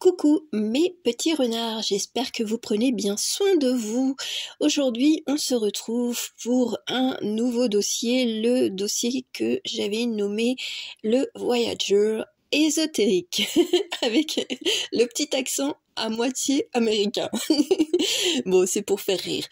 Coucou mes petits renards, j'espère que vous prenez bien soin de vous. Aujourd'hui, on se retrouve pour un nouveau dossier, le dossier que j'avais nommé le Voyager ésotérique, avec le petit accent à moitié américain. Bon, c'est pour faire rire.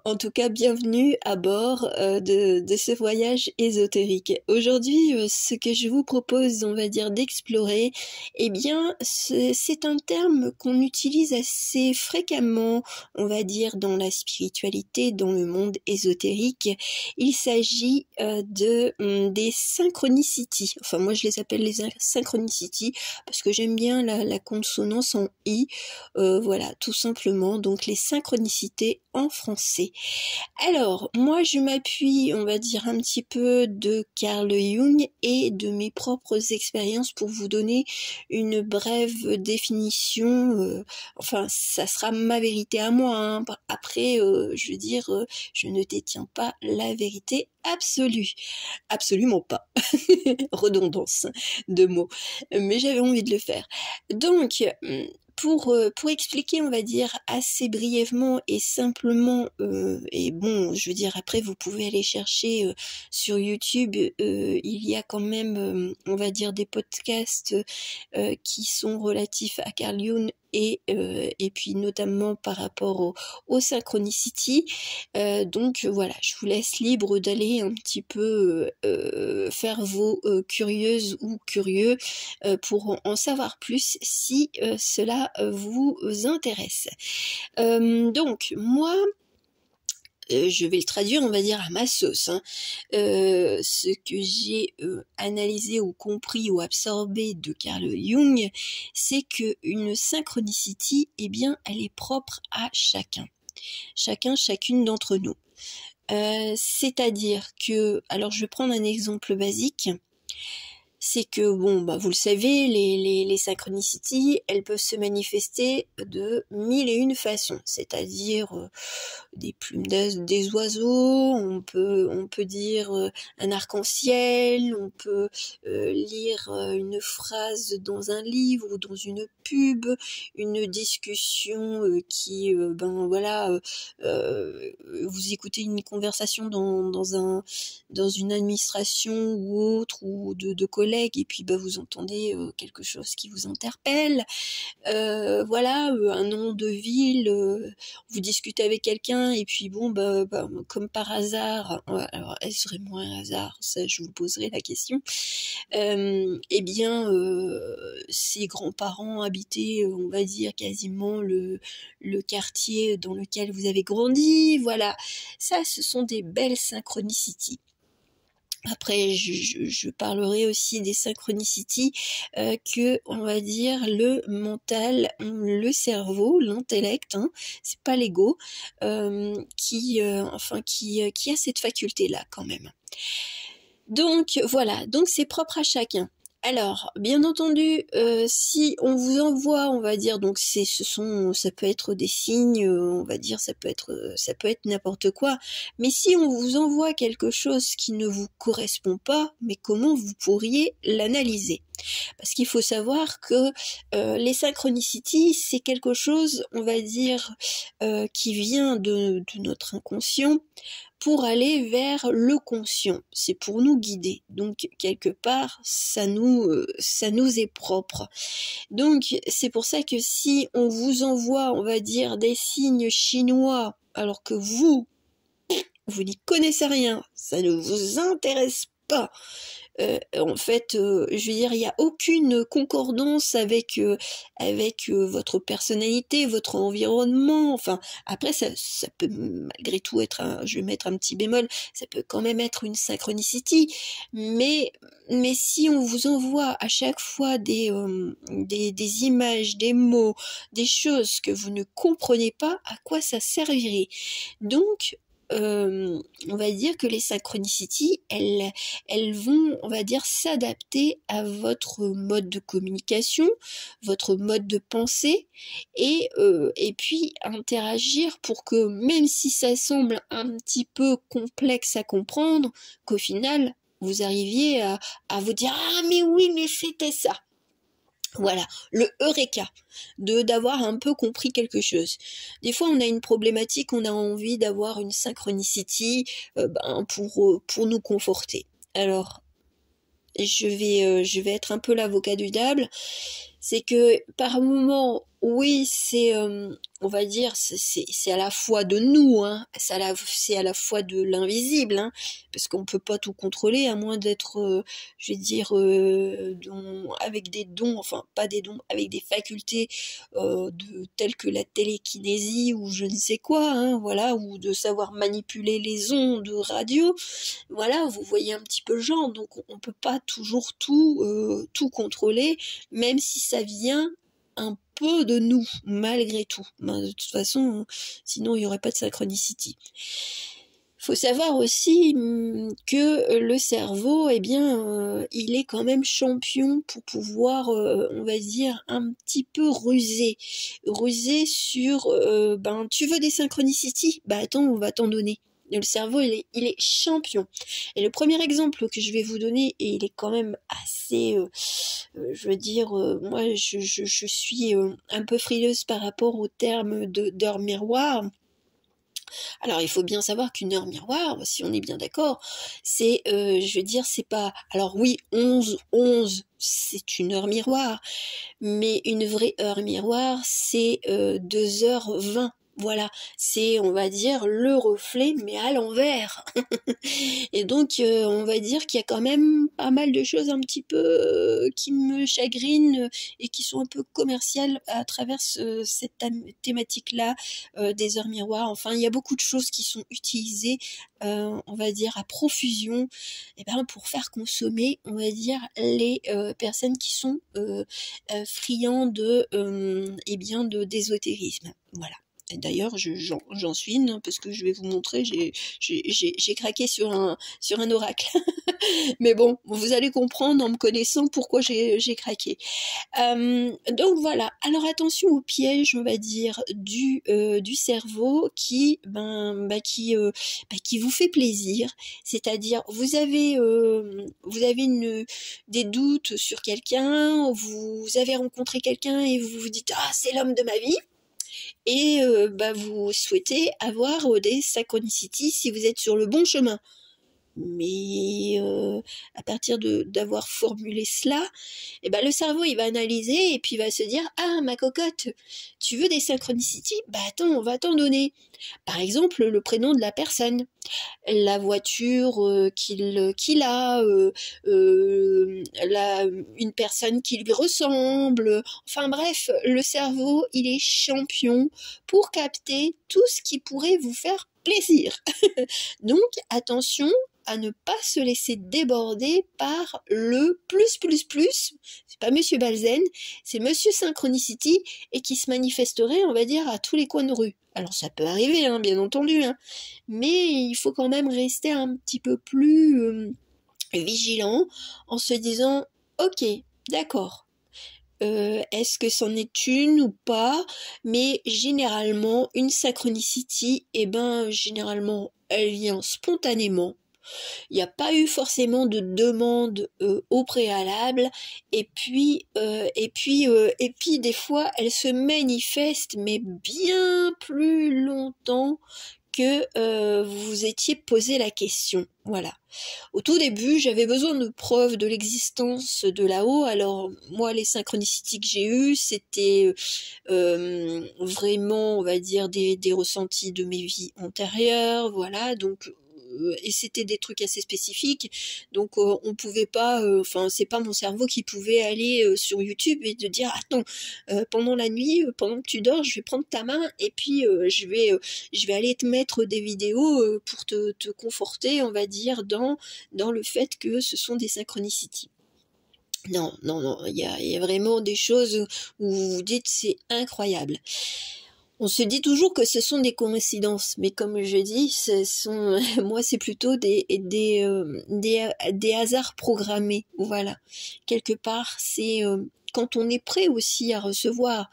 En tout cas, bienvenue à bord de ce voyage ésotérique. Aujourd'hui, ce que je vous propose, on va dire, d'explorer, eh bien, c'est un terme qu'on utilise assez fréquemment, on va dire, dans la spiritualité, dans le monde ésotérique. Il s'agit des synchronicities. Enfin, moi, je les appelle les synchronicities parce que j'aime bien la consonance en i. Voilà, tout simplement. Donc, les synchronicités en français. Alors, moi, je m'appuie, on va dire, un petit peu de Carl Jung et de mes propres expériences pour vous donner une brève définition. Enfin, ça sera ma vérité à moi, hein. Après, je veux dire, je ne détiens pas la vérité absolue. Absolument pas. Redondance de mots. Mais j'avais envie de le faire. Donc, pour expliquer, on va dire, assez brièvement et simplement, et bon, je veux dire, après, vous pouvez aller chercher sur YouTube, il y a quand même, on va dire, des podcasts qui sont relatifs à Carl Jung et puis notamment par rapport aux synchronicities. Donc voilà, je vous laisse libre d'aller un petit peu faire vos curieuses ou curieux pour en savoir plus si cela vous intéresse. Donc moi, je vais le traduire, on va dire, à ma sauce. Hein. Ce que j'ai analysé ou compris ou absorbé de Carl Jung, c'est qu'une synchronicity, eh bien, elle est propre à chacun. Chacune d'entre nous. C'est-à-dire que, alors je vais prendre un exemple basique. C'est que, bon, bah, vous le savez, les synchronicities, elles peuvent se manifester de 1001 façons, c'est-à-dire des plumes des oiseaux, on peut dire un arc-en-ciel, on peut lire une phrase dans un livre ou dans une pub, une discussion qui, ben voilà, vous écoutez une conversation dans une administration ou autre, ou de collègues, et puis bah, vous entendez quelque chose qui vous interpelle, voilà, un nom de ville, vous discutez avec quelqu'un, et puis bon, bah, comme par hasard, alors est-ce vraiment un hasard, ça je vous poserai la question, eh bien, ses grands-parents habitaient, on va dire, quasiment le quartier dans lequel vous avez grandi, voilà, ça ce sont des belles synchronicities. Après, je parlerai aussi des synchronicities que, on va dire, le mental, le cerveau, l'intellect, hein, c'est pas l'ego, qui a cette faculté-là quand même. Donc voilà, donc c'est propre à chacun. Alors, bien entendu, si on vous envoie, on va dire, donc ça peut être des signes, on va dire, ça peut être n'importe quoi. Mais si on vous envoie quelque chose qui ne vous correspond pas, mais comment vous pourriez l'analyser ? Parce qu'il faut savoir que les synchronicities, c'est quelque chose, on va dire, qui vient de notre inconscient pour aller vers le conscient. C'est pour nous guider. Donc, quelque part, ça nous est propre. Donc, c'est pour ça que si on vous envoie, on va dire, des signes chinois, alors que vous n'y connaissez rien, ça ne vous intéresse pas, en fait, je veux dire, il n'y a aucune concordance avec votre personnalité, votre environnement. Enfin, après, ça peut malgré tout être je vais mettre un petit bémol, ça peut quand même être une synchronicity. Mais si on vous envoie à chaque fois des images, des mots, des choses que vous ne comprenez pas, à quoi ça servirait? Donc, on va dire que les synchronicities, elles vont, on va dire, s'adapter à votre mode de communication, votre mode de pensée, et puis interagir pour que, même si ça semble un petit peu complexe à comprendre, qu'au final, vous arriviez à vous dire « Ah mais oui, mais c'était ça !» Voilà, le eureka, d'avoir un peu compris quelque chose. Des fois, on a une problématique, on a envie d'avoir une synchronicity pour nous conforter. Alors, je vais être un peu l'avocat du diable. C'est que par moment, oui, on va dire, c'est à la fois de nous, hein, c'est à la fois de l'invisible, hein, parce qu'on peut pas tout contrôler, à moins d'être, je vais dire, avec des dons, enfin pas des dons, avec des facultés telles que la télékinésie ou je ne sais quoi, hein, voilà, ou de savoir manipuler les ondes radio. Voilà, vous voyez un petit peu le genre, donc on peut pas toujours tout contrôler, même si ça vient un peu de nous, malgré tout. Ben, de toute façon, sinon il n'y aurait pas de synchronicity. Faut savoir aussi que le cerveau, eh bien, il est quand même champion pour pouvoir, on va dire, un petit peu ruser sur, tu veux des synchronicities? Bah attends, on va t'en donner. Le cerveau, il est champion. Et le premier exemple que je vais vous donner, et il est quand même assez, je veux dire, moi, je suis un peu frileuse par rapport au terme d'heure miroir. Alors, il faut bien savoir qu'une heure miroir, si on est bien d'accord, c'est, je veux dire, c'est pas... Alors oui, 11, c'est une heure miroir, mais une vraie heure miroir, c'est 2h20. Voilà, c'est, on va dire, le reflet, mais à l'envers. Et donc, on va dire qu'il y a quand même pas mal de choses un petit peu qui me chagrinent et qui sont un peu commerciales à travers cette thématique-là des heures miroirs. Enfin, il y a beaucoup de choses qui sont utilisées, on va dire, à profusion, et pour faire consommer, on va dire, les personnes qui sont friands d'ésotérisme. Voilà. D'ailleurs, j'en suis une, hein, parce que je vais vous montrer, j'ai craqué sur un oracle. Mais bon, vous allez comprendre en me connaissant pourquoi j'ai craqué. Donc voilà. Alors attention au piège, on va dire, du cerveau qui vous fait plaisir. C'est-à-dire, vous avez des doutes sur quelqu'un, vous avez rencontré quelqu'un et vous vous dites ah, c'est l'homme de ma vie. Et vous souhaitez avoir des synchronicities si vous êtes sur le bon chemin. Mais à partir d'avoir formulé cela, le cerveau il va analyser et puis il va se dire ah, ma cocotte, tu veux des synchronicities? Bah attends, on va t'en donner. Par exemple, le prénom de la personne, la voiture qu'il a, une personne qui lui ressemble. Enfin bref, le cerveau, il est champion pour capter tout ce qui pourrait vous faire plaisir. Donc attention à ne pas se laisser déborder par le plus. C'est pas Monsieur Balzen, c'est Monsieur Synchronicity, et qui se manifesterait, on va dire, à tous les coins de rue. Alors ça peut arriver, hein, bien entendu, hein, mais il faut quand même rester un petit peu plus vigilant en se disant ok, d'accord, est-ce que c'en est une ou pas? Mais généralement, une synchronicity, généralement, elle vient spontanément. Il n'y a pas eu forcément de demande au préalable, et puis des fois elle se manifeste mais bien plus longtemps que vous vous étiez posé la question. Voilà. Au tout début, j'avais besoin de preuves de l'existence de là-haut. Alors moi, les synchronicités que j'ai eues, c'était vraiment, on va dire, des ressentis de mes vies antérieures. Voilà, donc et c'était des trucs assez spécifiques, donc on pouvait pas, c'est pas mon cerveau qui pouvait aller sur YouTube et de dire attends, pendant la nuit, pendant que tu dors, je vais prendre ta main et puis je vais aller te mettre des vidéos pour te conforter, on va dire, dans le fait que ce sont des synchronicités. Non, il y a vraiment des choses où vous vous dites c'est incroyable. On se dit toujours que ce sont des coïncidences, mais comme je dis, moi c'est plutôt des hasards programmés. Voilà, quelque part, c'est quand on est prêt aussi à recevoir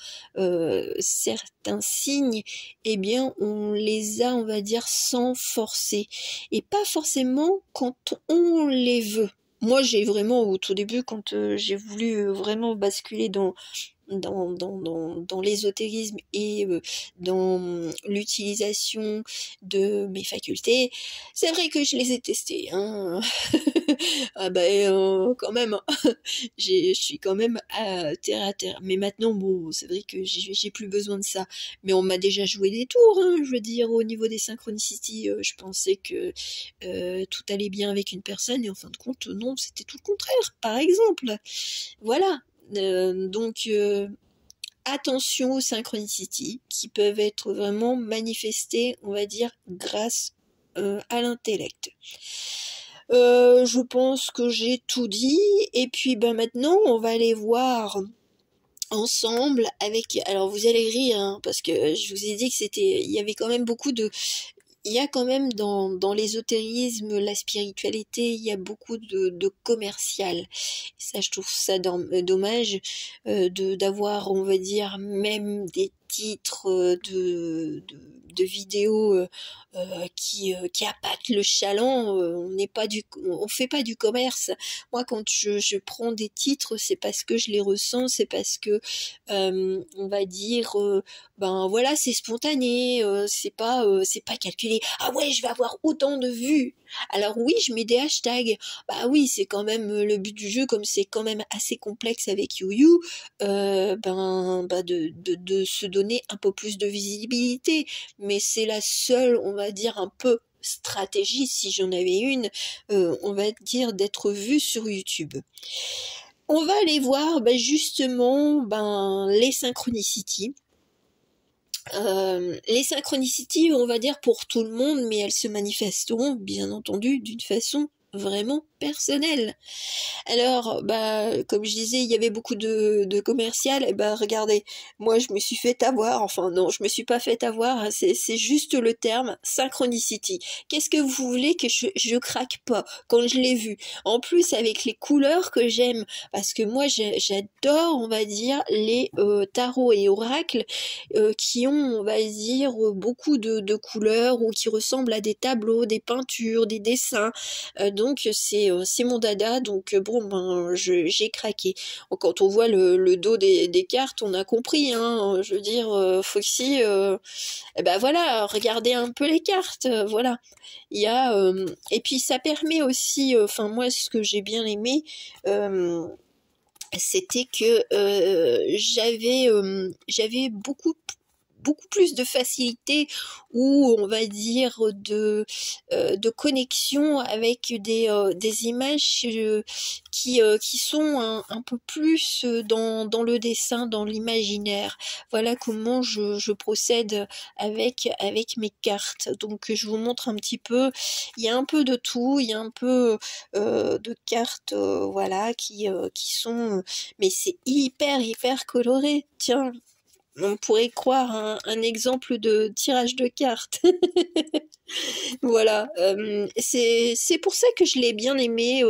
certains signes, on les a, on va dire, sans forcer, et pas forcément quand on les veut. moi j'ai vraiment au tout début quand j'ai voulu vraiment basculer dans l'ésotérisme et dans l'utilisation de mes facultés, c'est vrai que je les ai testés, hein. Ah ben quand même, hein. Je suis quand même à terre. Mais maintenant, bon, c'est vrai que j'ai plus besoin de ça. Mais on m'a déjà joué des tours, hein, je veux dire, au niveau des synchronicités, je pensais que tout allait bien avec une personne et en fin de compte, non, c'était tout le contraire, par exemple. Voilà. Donc attention aux synchronicités qui peuvent être vraiment manifestées, on va dire, grâce à l'intellect. Je pense que j'ai tout dit et puis ben maintenant on va aller voir ensemble avec, alors vous allez rire hein, parce que je vous ai dit que il y avait quand même il y a quand même dans l'ésotérisme, la spiritualité, il y a beaucoup de commercial. Ça, je trouve ça dommage d'avoir, on va dire, même des titres de vidéos qui appâtent le chaland. On fait pas du commerce. Moi, quand je prends des titres, c'est parce que je les ressens, c'est parce que on va dire ben voilà, c'est spontané, c'est pas calculé. Ah ouais, je vais avoir autant de vues. Alors oui, je mets des hashtags. Bah oui, c'est quand même le but du jeu, comme c'est quand même assez complexe avec YouYou, de se donner un peu plus de visibilité. Mais c'est la seule, on va dire, un peu stratégie, si j'en avais une, on va dire d'être vue sur YouTube. On va aller voir justement les synchronicités. Les synchronicités, on va dire pour tout le monde, mais elles se manifesteront bien entendu d'une façon vraiment personnelle. Alors, comme je disais, il y avait beaucoup de commercial, et regardez, moi je me suis fait avoir, enfin non, je me suis pas fait avoir, c'est juste le terme synchronicity. Qu'est-ce que vous voulez que je craque pas quand je l'ai vu? En plus avec les couleurs que j'aime, parce que moi j'adore, on va dire, les tarots et oracles qui ont, on va dire, beaucoup de couleurs ou qui ressemblent à des tableaux, des peintures, des dessins. Donc c'est mon dada, donc bon j'ai craqué. Quand on voit le dos des cartes, on a compris, hein. Je veux dire, Foxy, voilà, regardez un peu les cartes, voilà. Il y a et puis ça permet aussi, enfin moi ce que j'ai bien aimé. C'était que j'avais beaucoup plus de facilité ou on va dire de connexion avec des images qui sont un peu plus dans le dessin, dans l'imaginaire. Voilà comment je procède avec mes cartes. Donc je vous montre un petit peu, il y a un peu de tout, il y a un peu de cartes voilà qui sont mais c'est hyper coloré. Tiens, on pourrait croire un exemple de tirage de cartes. Voilà, c'est pour ça que je l'ai bien aimé,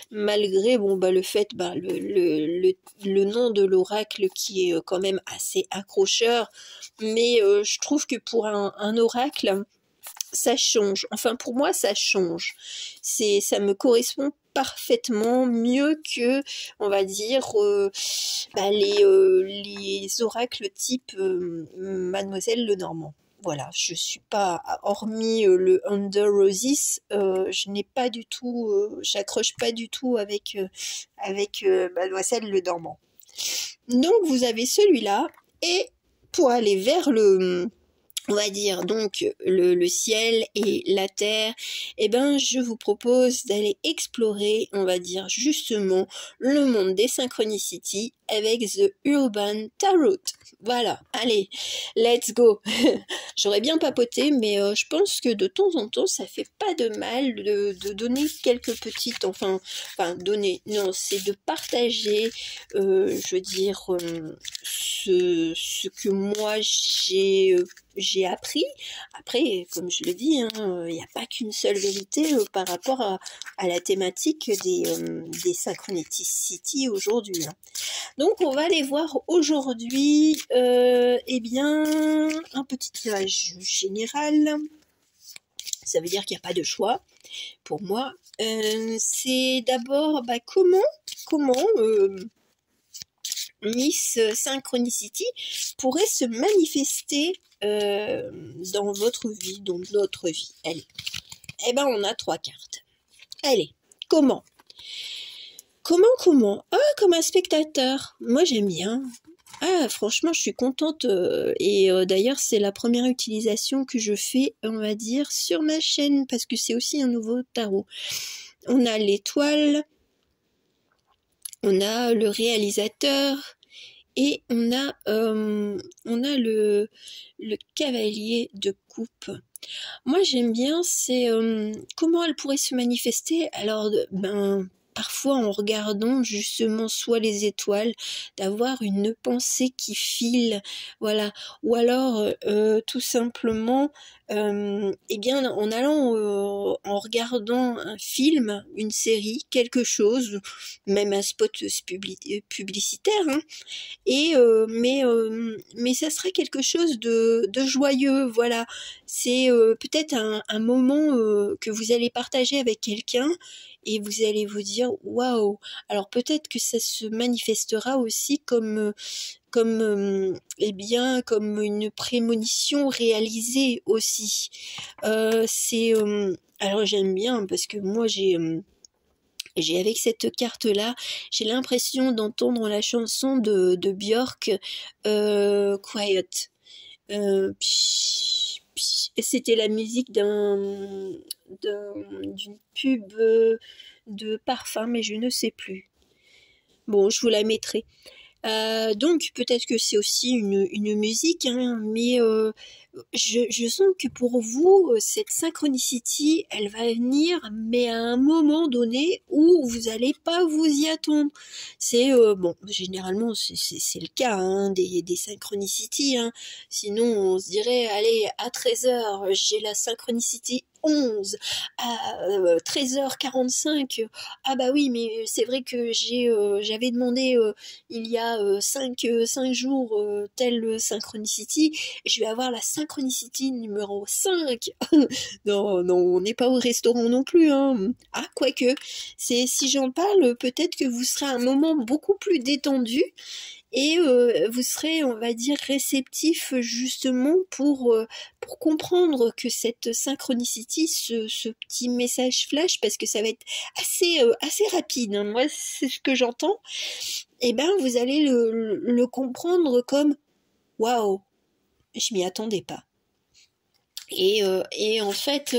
malgré le fait, le nom de l'oracle qui est quand même assez accrocheur, mais je trouve que pour un oracle, ça change. Enfin, pour moi, ça change. Ça me correspond parfaitement mieux que, on va dire, les oracles type Mademoiselle Lenormand. Voilà, je suis pas, hormis le Under Roses, je n'ai pas du tout, j'accroche pas du tout avec Mademoiselle Lenormand. Donc vous avez celui-là, et pour aller vers on va dire donc le ciel et la terre, je vous propose d'aller explorer, on va dire justement, le monde des synchronicités avec The Urban Tarot. Voilà, allez, let's go. J'aurais bien papoté, mais je pense que de temps en temps, ça fait pas de mal de donner quelques petites, donner, non, c'est de partager, je veux dire, ce que moi j'ai appris. Après, comme je le dis, il n'y a pas qu'une seule vérité par rapport à la thématique des synchronicités aujourd'hui. Hein. Donc, on va aller voir aujourd'hui, un petit tirage général. Ça veut dire qu'il n'y a pas de choix pour moi. C'est d'abord comment Miss Synchronicity pourrait se manifester dans votre vie, dans notre vie. Allez. Eh ben, on a 3 cartes. Allez, comment? Ah, comme un spectateur. Moi, j'aime bien. Ah, franchement, je suis contente. Et d'ailleurs, c'est la première utilisation que je fais, on va dire, sur ma chaîne, parce que c'est aussi un nouveau tarot. On a l'étoile, on a le réalisateur, et on a le cavalier de coupe. Moi, j'aime bien, c'est comment elle pourrait se manifester. Alors, parfois en regardant justement soit les étoiles, d'avoir une pensée qui file, voilà, ou alors tout simplement, eh bien en allant, en regardant un film, une série, quelque chose, même un spot publicitaire, hein, et mais ça serait quelque chose de joyeux, voilà. C'est peut-être un moment que vous allez partager avec quelqu'un et vous allez vous dire waouh. Alors peut-être que ça se manifestera aussi comme eh bien comme une prémonition réalisée aussi. C'est alors j'aime bien parce que moi j'ai avec cette carte-là, j'ai l'impression d'entendre la chanson de Björk, Quiet. C'était la musique d'une pub de parfum, mais je ne sais plus. Bon, je vous la mettrai. Donc peut-être que c'est aussi une musique, hein, mais je sens que pour vous, cette synchronicity, elle va venir, mais à un moment donné où vous n'allez pas vous y attendre. C'est bon, généralement c'est le cas hein, des synchronicities. Hein. Sinon, on se dirait, allez, à 13h, j'ai la synchronicity 11 à 13h45. Ah bah oui, mais c'est vrai que j'avais demandé il y a 5 jours telle synchronicity, et je vais avoir la synchronicity numéro 5. Non, on n'est pas au restaurant non plus. Hein. Ah, quoique, si j'en parle, peut-être que vous serez à un moment beaucoup plus détendu et vous serez, on va dire, réceptif justement pour comprendre que cette synchronicity, ce petit message flash, parce que ça va être assez rapide, hein. Moi c'est ce que j'entends, et ben vous allez le comprendre comme waouh, je m'y attendais pas. Et en fait,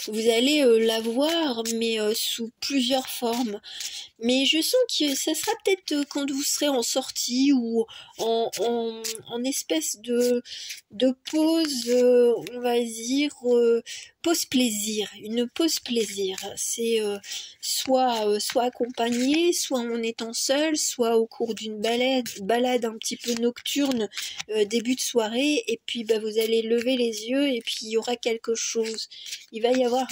vous allez la voir, mais sous plusieurs formes. Mais je sens que ça sera peut-être quand vous serez en sortie ou en espèce de pause, on va dire, pause plaisir. Une pause plaisir. C'est soit accompagné, soit en étant seul, soit au cours d'une balade un petit peu nocturne, début de soirée, et puis vous allez lever les yeux et puis il y aura quelque chose. Il va y avoir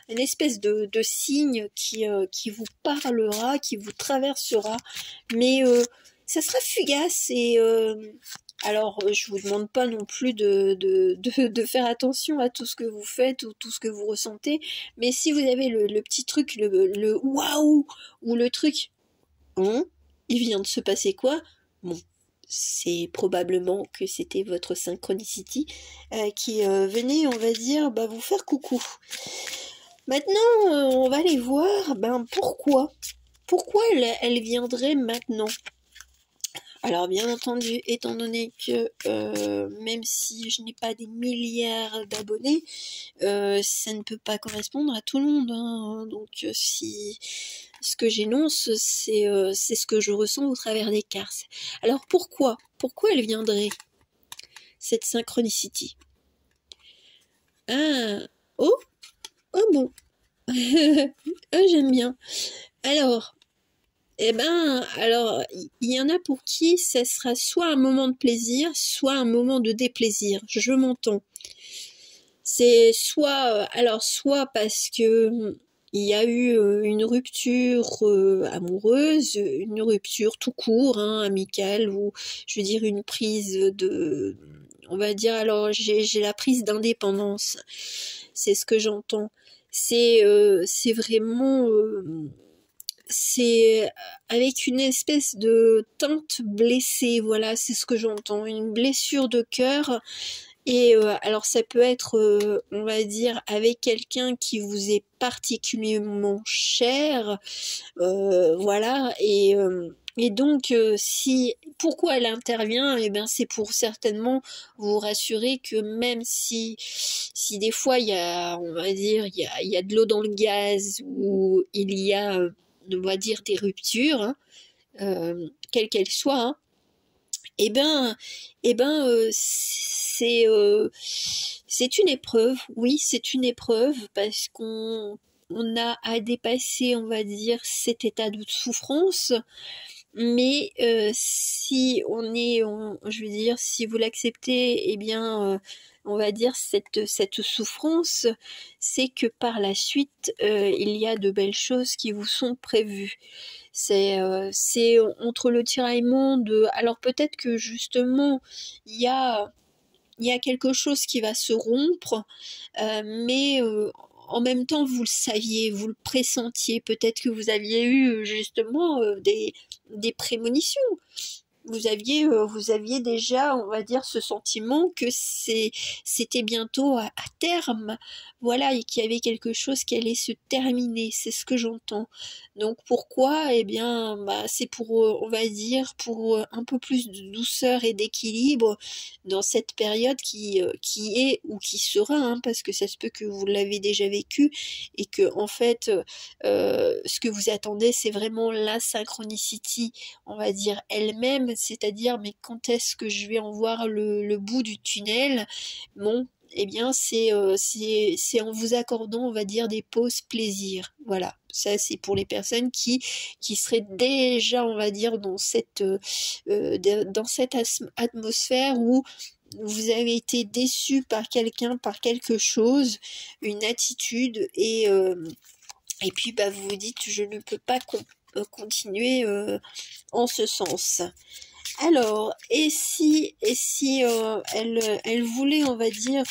une espèce de signe qui vous parlera, qui vous traversera, mais ça sera fugace et alors je vous demande pas non plus de faire attention à tout ce que vous faites ou tout ce que vous ressentez, mais si vous avez le petit truc, le waouh, ou le truc il vient de se passer quoi, bon, c'est probablement que c'était votre synchronicity qui venait, on va dire, vous faire coucou. Maintenant, on va aller voir pourquoi elle viendrait maintenant. Alors bien entendu, étant donné que même si je n'ai pas des milliards d'abonnés, ça ne peut pas correspondre à tout le monde. Hein. Donc si ce que j'énonce, c'est ce que je ressens au travers des cartes. Alors pourquoi elle viendrait, cette synchronicity? Ah, oh bon. Ah, j'aime bien. Alors, alors, il y en a pour qui ça sera soit un moment de plaisir, soit un moment de déplaisir. Je m'entends. C'est soit parce que il y a eu une rupture amoureuse, une rupture tout court, hein, amicale, ou je veux dire une prise de, on va dire, alors j'ai la prise d'indépendance, c'est ce que j'entends. C'est vraiment c'est avec une espèce de teinte blessée, voilà, c'est ce que j'entends, une blessure de cœur. Et alors ça peut être, on va dire, avec quelqu'un qui vous est particulièrement cher, voilà, et donc si pourquoi elle intervient, eh bien c'est pour certainement vous rassurer que même si des fois il y a, on va dire, il y a de l'eau dans le gaz, ou il y a, on va dire, des ruptures, hein, quelles qu'elles soient, hein, eh ben, c'est une épreuve, oui, c'est une épreuve, parce qu'on a à dépasser, on va dire, cet état de souffrance. Mais si je veux dire, si vous l'acceptez, eh bien, on va dire cette souffrance, c'est que par la suite, il y a de belles choses qui vous sont prévues. C'est entre le tiraillement de, alors peut-être que justement il y a quelque chose qui va se rompre, mais en même temps, vous le saviez, vous le pressentiez. Peut-être que vous aviez eu justement des prémonitions. Vous aviez déjà, on va dire, ce sentiment que c'était bientôt à terme, voilà, et qu'il y avait quelque chose qui allait se terminer. C'est ce que j'entends. Donc pourquoi? Eh bien, bah, c'est pour, on va dire, pour un peu plus de douceur et d'équilibre dans cette période qui est ou qui sera, hein, parce que ça se peut que vous l'avez déjà vécu et que en fait, ce que vous attendez, c'est vraiment la synchronicity, on va dire, elle-même, c'est-à-dire, mais quand est-ce que je vais en voir le bout du tunnel? Bon, eh bien, c'est en vous accordant, on va dire, des pauses plaisir. Voilà, ça c'est pour les personnes qui seraient déjà, on va dire, dans cette atmosphère où vous avez été déçu par quelqu'un, par quelque chose, une attitude, et puis bah vous vous dites je ne peux pas continuer en ce sens. Alors, et si elle voulait, on va dire,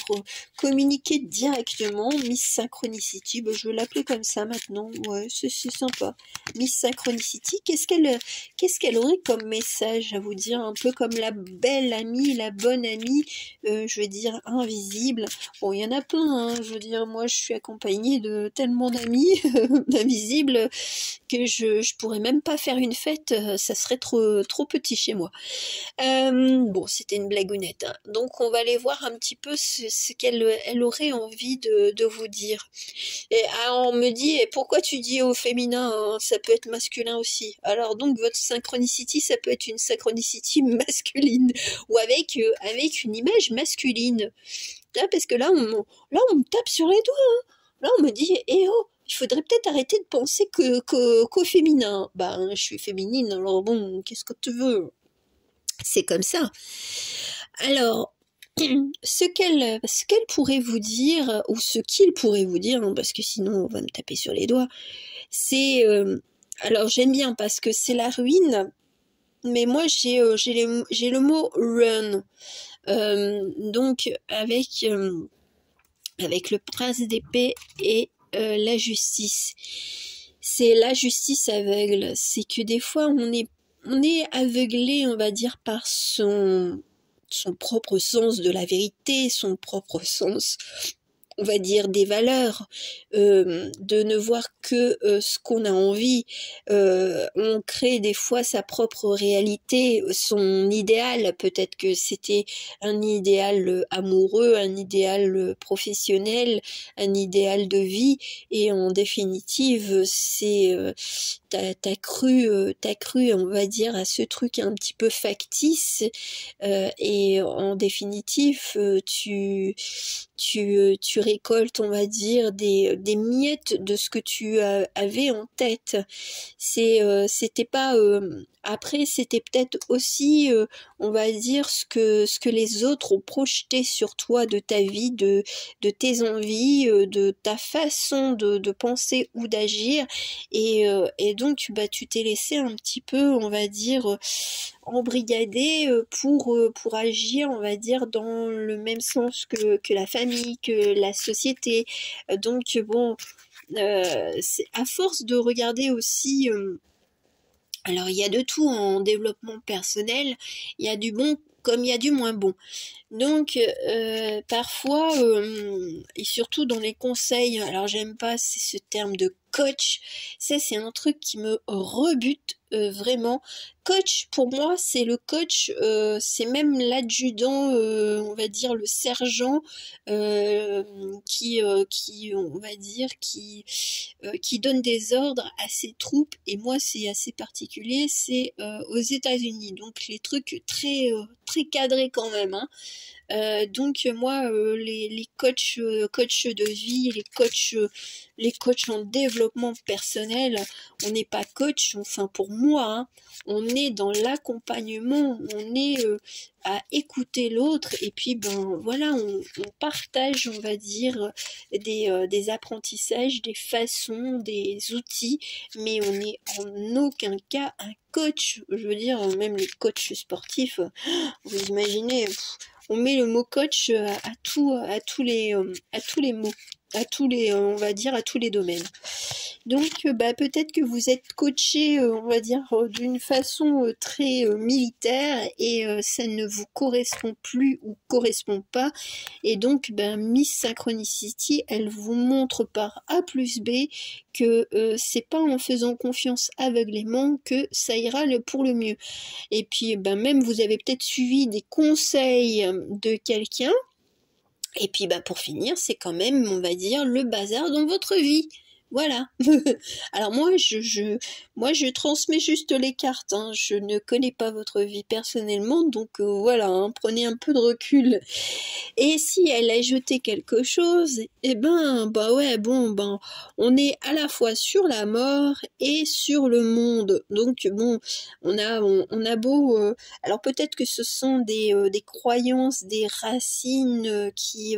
communiquer directement, Miss Synchronicity, ben, je vais l'appeler comme ça maintenant, ouais, c'est sympa. Miss Synchronicity, qu'est-ce qu'elle aurait comme message à vous dire, un peu comme la belle amie, la bonne amie, je veux dire, invisible. Bon, il y en a plein, hein, je veux dire, moi je suis accompagnée de tellement d'amis invisibles que je pourrais même pas faire une fête, ça serait trop petit chez moi. Bon, c'était une blagounette, hein. Donc on va aller voir un petit peu ce qu'elle aurait envie de vous dire. Et on me dit, et pourquoi tu dis au féminin, hein, ça peut être masculin aussi. Alors donc votre synchronicity, ça peut être une synchronicity masculine, ou avec une image masculine. Là, parce que là on me tape sur les doigts, hein. Là on me dit, eh oh, il faudrait peut-être arrêter de penser qu'au féminin. Ben, je suis féminine, alors bon, qu'est-ce que tu veux? C'est comme ça. Alors, ce qu'elle pourrait vous dire, ou ce qu'il pourrait vous dire, hein, parce que sinon on va me taper sur les doigts, c'est... alors j'aime bien parce que c'est la ruine, mais moi j'ai le mot run. Donc avec le prince d'épée et la justice. C'est la justice aveugle. C'est que des fois on est aveuglé, on va dire, par son propre sens de la vérité, son propre sens, on va dire, des valeurs, de ne voir que ce qu'on a envie. On crée des fois sa propre réalité, son idéal. Peut-être que c'était un idéal amoureux, un idéal professionnel, un idéal de vie, et en définitive, c'est t'as cru, on va dire, à ce truc un petit peu factice, et en définitive, tu récoltes, on va dire, des miettes de ce que tu avais en tête. C'était pas après, c'était peut-être aussi, on va dire, ce que les autres ont projeté sur toi de ta vie, de tes envies, de ta façon de penser ou d'agir, et donc bah tu t'es laissé un petit peu, on va dire, embrigader pour agir, on va dire, dans le même sens que la famille, que la société. Donc bon, c'est à force de regarder aussi. Alors il y a de tout en développement personnel, il y a du bon comme il y a du moins bon. Donc parfois, et surtout dans les conseils, alors j'aime pas ce terme de coach, ça c'est un truc qui me rebute vraiment. Coach, pour moi, c'est le coach, c'est même l'adjudant, on va dire le sergent, on va dire, qui donne des ordres à ses troupes. Et moi, c'est assez particulier, c'est aux États-Unis, donc les trucs très cadrés quand même, hein. Donc moi les coachs de vie, les coachs en développement personnel, on n'est pas coach, enfin pour moi, hein, on est dans l'accompagnement, on est à écouter l'autre, et puis ben voilà, on partage, on va dire, des apprentissages, des façons, des outils, mais on n'est en aucun cas un coach. Je veux dire, même les coachs sportifs, vous imaginez, on met le mot coach à tous les mots, à tous les, on va dire, à tous les domaines. Donc bah peut-être que vous êtes coaché, on va dire, d'une façon très militaire, et ça ne vous correspond plus ou correspond pas, et donc ben Miss Synchronicity, elle vous montre par A plus B que c'est pas en faisant confiance aveuglément que ça ira pour le mieux. Et puis ben même vous avez peut-être suivi des conseils de quelqu'un, et puis bah pour finir, c'est quand même, on va dire, le bazar dans votre vie. Voilà. Alors moi je transmets juste les cartes, hein. Je ne connais pas votre vie personnellement, donc voilà, hein, prenez un peu de recul. Et si elle a jeté quelque chose, eh ben bah ouais, bon ben on est à la fois sur la mort et sur le monde. Donc bon, on a beau alors peut-être que ce sont des croyances, des racines qui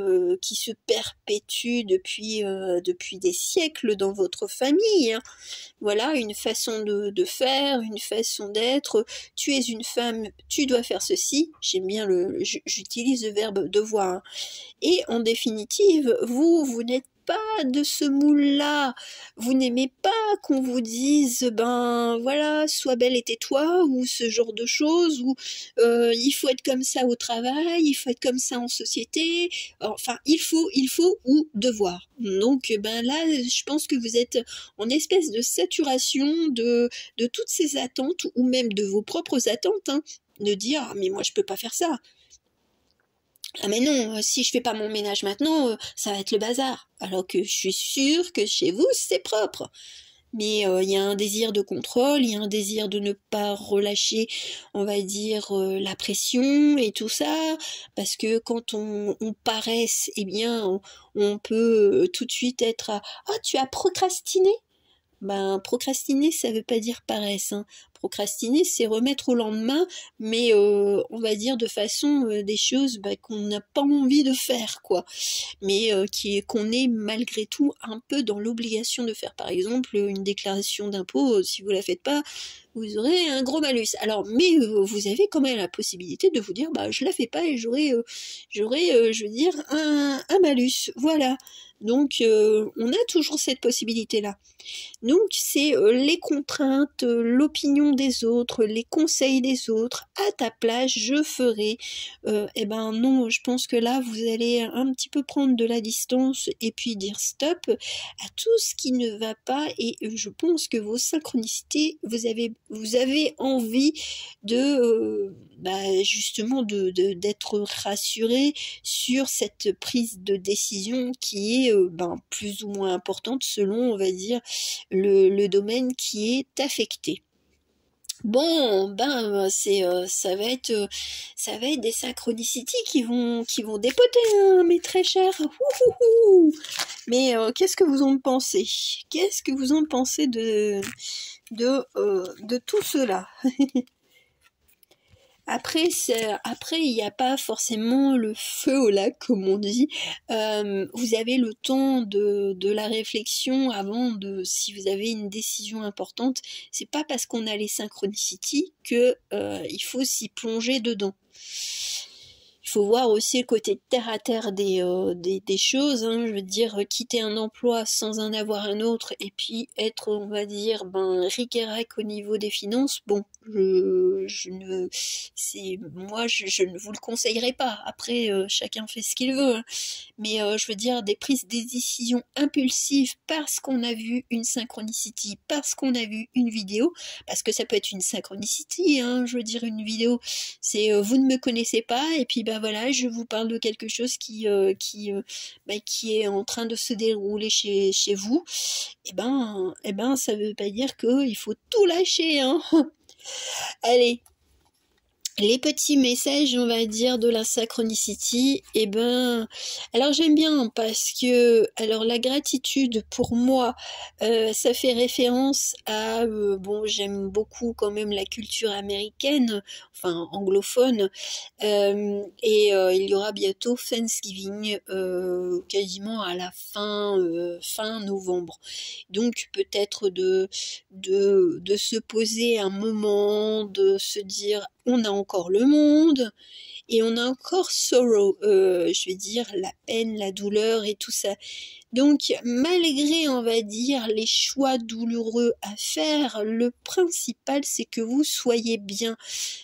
se perpétuent depuis des siècles dans votre famille, hein. Voilà, une façon de faire, une façon d'être. Tu es une femme, tu dois faire ceci. J'aime bien j'utilise le verbe devoir, hein. Et en définitive, vous n'êtes pas de ce moule-là. Vous n'aimez pas qu'on vous dise, ben voilà, sois belle et tais-toi, ou ce genre de choses, ou il faut être comme ça au travail, il faut être comme ça en société. Enfin, il faut ou devoir. Donc ben là, je pense que vous êtes en espèce de saturation de toutes ces attentes, ou même de vos propres attentes, hein, de dire ah, mais moi je peux pas faire ça. Ah mais non, si je fais pas mon ménage maintenant, ça va être le bazar. Alors que je suis sûre que chez vous, c'est propre. Mais il y a un désir de contrôle, il y a un désir de ne pas relâcher, on va dire, la pression et tout ça. Parce que quand on paresse, eh bien, on peut tout de suite être à « Ah, tu as procrastiné ?» Ben, procrastiner, ça veut pas dire paresse, hein. Procrastiner, c'est remettre au lendemain, mais on va dire de façon des choses qu'on n'a pas envie de faire, quoi. Mais qu'on est malgré tout un peu dans l'obligation de faire. Par exemple, une déclaration d'impôt, si vous la faites pas, vous aurez un gros malus. Alors, mais vous avez quand même la possibilité de vous dire, bah je la fais pas et j'aurai, je veux dire, un malus. Voilà. Donc, on a toujours cette possibilité-là. Donc, c'est les contraintes, l'opinion des autres, les conseils des autres. À ta place, je ferai. Eh ben non, je pense que là, vous allez un petit peu prendre de la distance et puis dire stop à tout ce qui ne va pas. Et je pense que vos synchronicités, vous avez vous avez envie de justement d'être rassuré sur cette prise de décision qui est plus ou moins importante selon, on va dire, le domaine qui est affecté. Bon, ça va être des synchronicités qui vont dépoter, hein, mes très chers. Ouhouhou. Mais qu'est-ce que vous en pensez? Qu'est-ce que vous en pensez de tout cela? Après, il n'y a pas forcément le feu au lac, comme on dit. Vous avez le temps de la réflexion avant si vous avez une décision importante. C'est pas parce qu'on a les synchronicités que il faut s'y plonger dedans. Il faut voir aussi le côté terre à terre des choses, hein. Je veux dire, quitter un emploi sans en avoir un autre et puis être, on va dire, ric et rac au niveau des finances. Bon, je ne vous le conseillerais pas. Après, chacun fait ce qu'il veut, hein. Mais je veux dire, des décisions impulsives parce qu'on a vu une synchronicity, parce qu'on a vu une vidéo, parce que ça peut être une synchronicity, hein. Je veux dire, une vidéo, c'est vous ne me connaissez pas et puis voilà, je vous parle de quelque chose qui est en train de se dérouler chez vous. Ça veut pas dire qu'il faut tout lâcher, hein. Allez, les petits messages, on va dire, de la synchronicity, alors j'aime bien parce que, alors la gratitude pour moi, ça fait référence à, j'aime beaucoup quand même la culture américaine, enfin anglophone, et il y aura bientôt Thanksgiving, quasiment à la fin novembre. Donc peut-être de se poser un moment, de se dire on a encore le monde et on a encore sorrow, je vais dire la peine, la douleur et tout ça. Donc malgré, on va dire, les choix douloureux à faire, le principal c'est que vous soyez bien.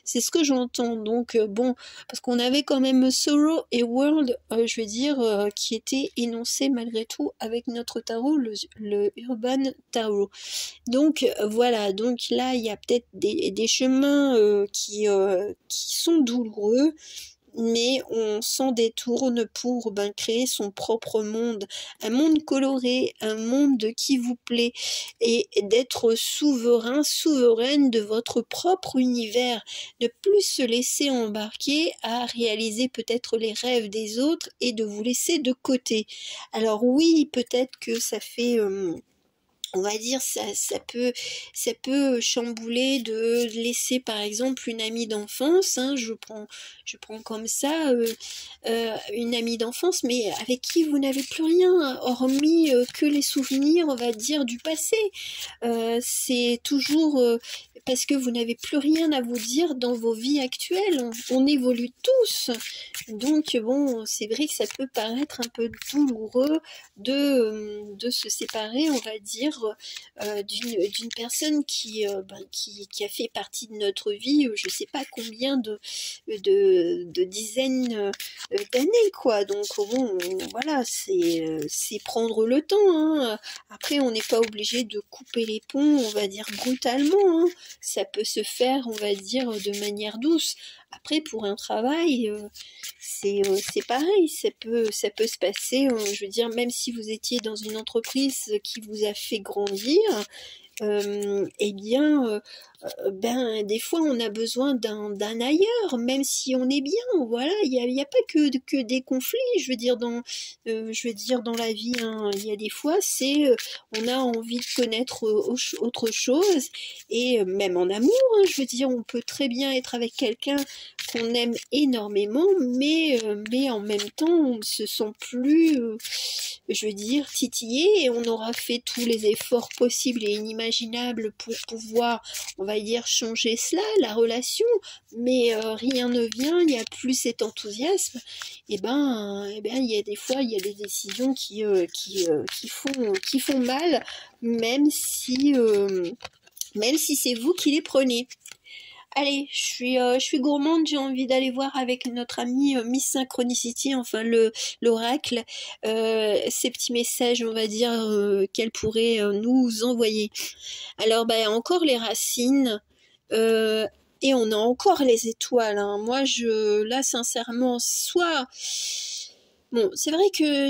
C'est ce que j'entends. Donc parce qu'on avait quand même sorrow et world, je vais dire, qui étaient énoncés malgré tout avec notre tarot, le Urban Tarot. Donc voilà, donc là il y a peut-être des chemins qui sont douloureux, mais on s'en détourne pour créer son propre monde, un monde coloré, un monde qui vous plaît, et d'être souveraine de votre propre univers, ne plus se laisser embarquer à réaliser peut-être les rêves des autres et de vous laisser de côté. Alors oui, peut-être que ça fait... on va dire ça peut chambouler de laisser par exemple une amie d'enfance, hein, je prends comme ça une amie d'enfance, mais avec qui vous n'avez plus rien hormis que les souvenirs, on va dire, du passé. C'est toujours parce que vous n'avez plus rien à vous dire dans vos vies actuelles. On évolue tous, donc bon, c'est vrai que ça peut paraître un peu douloureux de se séparer, on va dire, d'une personne qui a fait partie de notre vie, je sais pas combien de dizaines d'années, quoi. Donc bon, voilà, c'est prendre le temps, hein. Après, on n'est pas obligé de couper les ponts, on va dire brutalement, hein. Ça peut se faire, on va dire, de manière douce. Après, pour un travail, c'est pareil, ça peut se passer, je veux dire, même si vous étiez dans une entreprise qui vous a fait grandir, des fois on a besoin d'un ailleurs, même si on est bien, voilà, il y a pas que des conflits, je veux dire dans la vie, hein. Il y a des fois on a envie de connaître autre chose, et même en amour, hein, je veux dire, on peut très bien être avec quelqu'un qu'on aime énormément, mais en même temps on ne se sent plus je veux dire titillé, et on aura fait tous les efforts possibles et inimaginables pour pouvoir, on va dire, changer cela, la relation, mais rien ne vient, il n'y a plus cet enthousiasme. Il y a des fois, il y a des décisions qui font mal, même si c'est vous qui les prenez. Allez, je suis gourmande, j'ai envie d'aller voir avec notre amie Miss Synchronicity, enfin l'oracle, ces petits messages, on va dire, qu'elle pourrait nous envoyer. Alors, encore les racines. Et on a encore les étoiles, hein. Moi, là, sincèrement, bon, c'est vrai que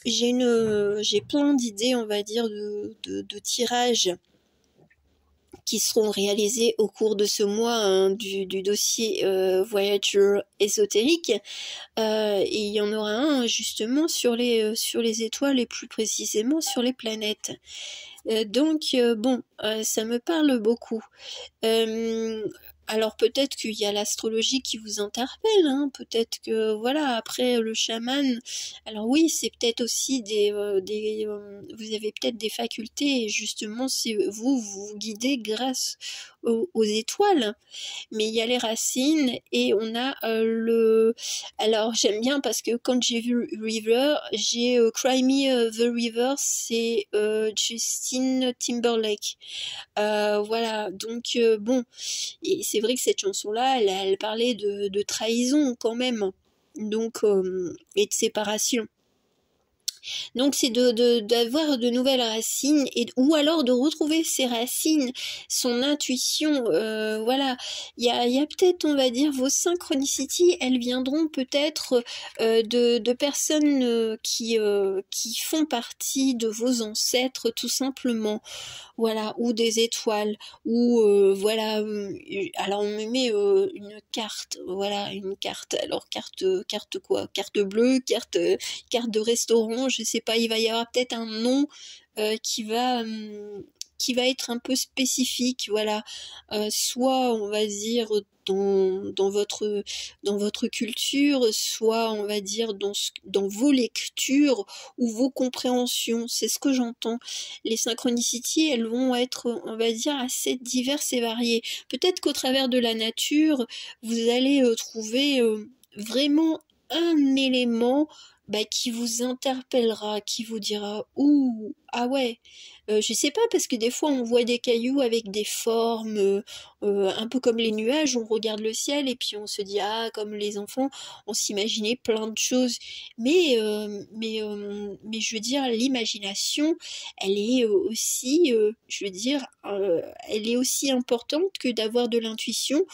j'ai plein d'idées, on va dire, de tirages qui seront réalisés au cours de ce mois, hein, du dossier Voyager ésotérique. Et il y en aura un justement sur les étoiles et plus précisément sur les planètes. Donc bon, ça me parle beaucoup. Alors peut-être qu'il y a l'astrologie qui vous interpelle, hein, peut-être que voilà, après le chaman, alors oui, c'est peut-être aussi vous avez peut-être des facultés et justement c'est vous guidez grâce aux étoiles, mais il y a les racines et on a alors j'aime bien parce que quand j'ai vu River, j'ai Cry Me the River, c'est Justin Timberlake. Voilà, donc bon, et c'est vrai que cette chanson-là, elle parlait de trahison quand même, donc et de séparation. Donc c'est d'avoir de nouvelles racines ou alors de retrouver ses racines, son intuition. Voilà, il y a peut-être, on va dire, vos synchronicités, elles viendront peut-être de personnes qui font partie de vos ancêtres tout simplement. Voilà, ou des étoiles, ou voilà, alors on me met une carte, voilà, une carte, alors carte quoi, carte bleue, carte de restaurant, je sais pas, il va y avoir peut-être un nom qui va être un peu spécifique, voilà, soit on va dire dans votre culture, soit on va dire dans vos lectures ou vos compréhensions, c'est ce que j'entends. Les synchronicités, elles vont être, on va dire, assez diverses et variées. Peut-être qu'au travers de la nature, vous allez trouver vraiment un élément qui vous interpellera, qui vous dira « Ouh, ah ouais ». Je sais pas, parce que des fois on voit des cailloux avec des formes, un peu comme les nuages, on regarde le ciel et puis on se dit « Ah, comme les enfants, on s'imaginait plein de choses ». Mais je veux dire, l'imagination, elle est aussi, je veux dire, elle est aussi importante que d'avoir de l'intuition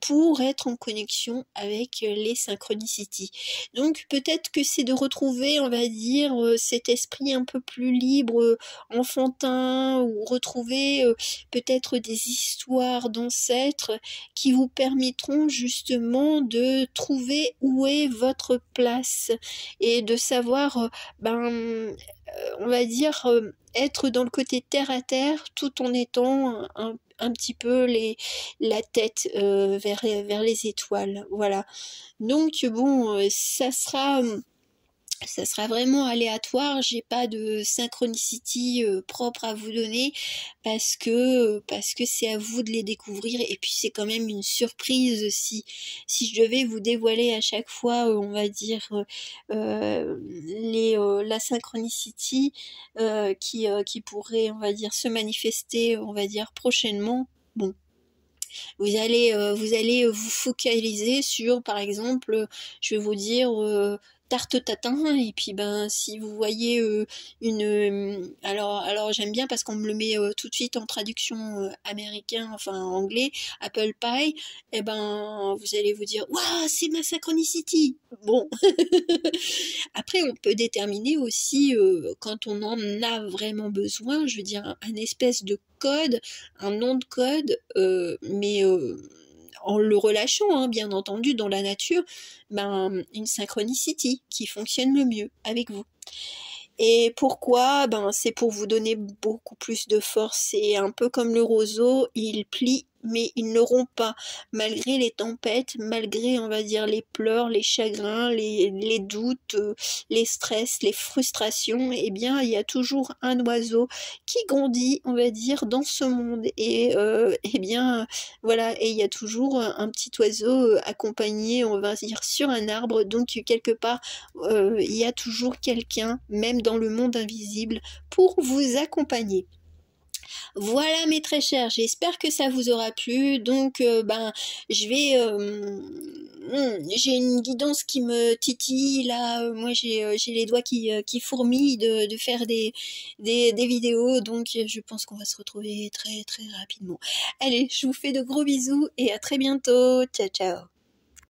pour être en connexion avec les synchronicités. Donc peut-être que c'est de retrouver, on va dire, cet esprit un peu plus libre, enfantin, ou retrouver peut-être des histoires d'ancêtres qui vous permettront justement de trouver où est votre place et de savoir, on va dire, être dans le côté terre à terre tout en étant un petit peu la tête vers les étoiles. Voilà. Donc bon, ça sera vraiment aléatoire, j'ai pas de synchronicity propre à vous donner parce que c'est à vous de les découvrir et puis c'est quand même une surprise si je devais vous dévoiler à chaque fois on va dire la synchronicity qui pourrait on va dire se manifester on va dire prochainement. Bon, vous allez vous focaliser sur par exemple je vais vous dire tarte tatin et puis si vous voyez alors j'aime bien parce qu'on me le met tout de suite en traduction américain enfin anglais apple pie et vous allez vous dire waouh c'est ma synchronicity. Bon après on peut déterminer aussi quand on en a vraiment besoin je veux dire un espèce de code un nom de code mais en le relâchant, hein, bien entendu, dans la nature, une synchronicity qui fonctionne le mieux avec vous. Et pourquoi c'est pour vous donner beaucoup plus de force. C'est un peu comme le roseau, il plie mais il ne rompt pas, malgré les tempêtes, malgré, on va dire, les pleurs, les chagrins, les doutes, les stress, les frustrations, eh bien, il y a toujours un oiseau qui grandit, on va dire, dans ce monde. Et, eh bien, voilà, et il y a toujours un petit oiseau accompagné, on va dire, sur un arbre. Donc, quelque part, il y a toujours quelqu'un, même dans le monde invisible, pour vous accompagner. Voilà mes très chers, j'espère que ça vous aura plu. Donc je vais j'ai une guidance qui me titille, là, moi j'ai les doigts qui fourmillent de faire des vidéos, donc je pense qu'on va se retrouver très très rapidement. Allez, je vous fais de gros bisous et à très bientôt, ciao ciao.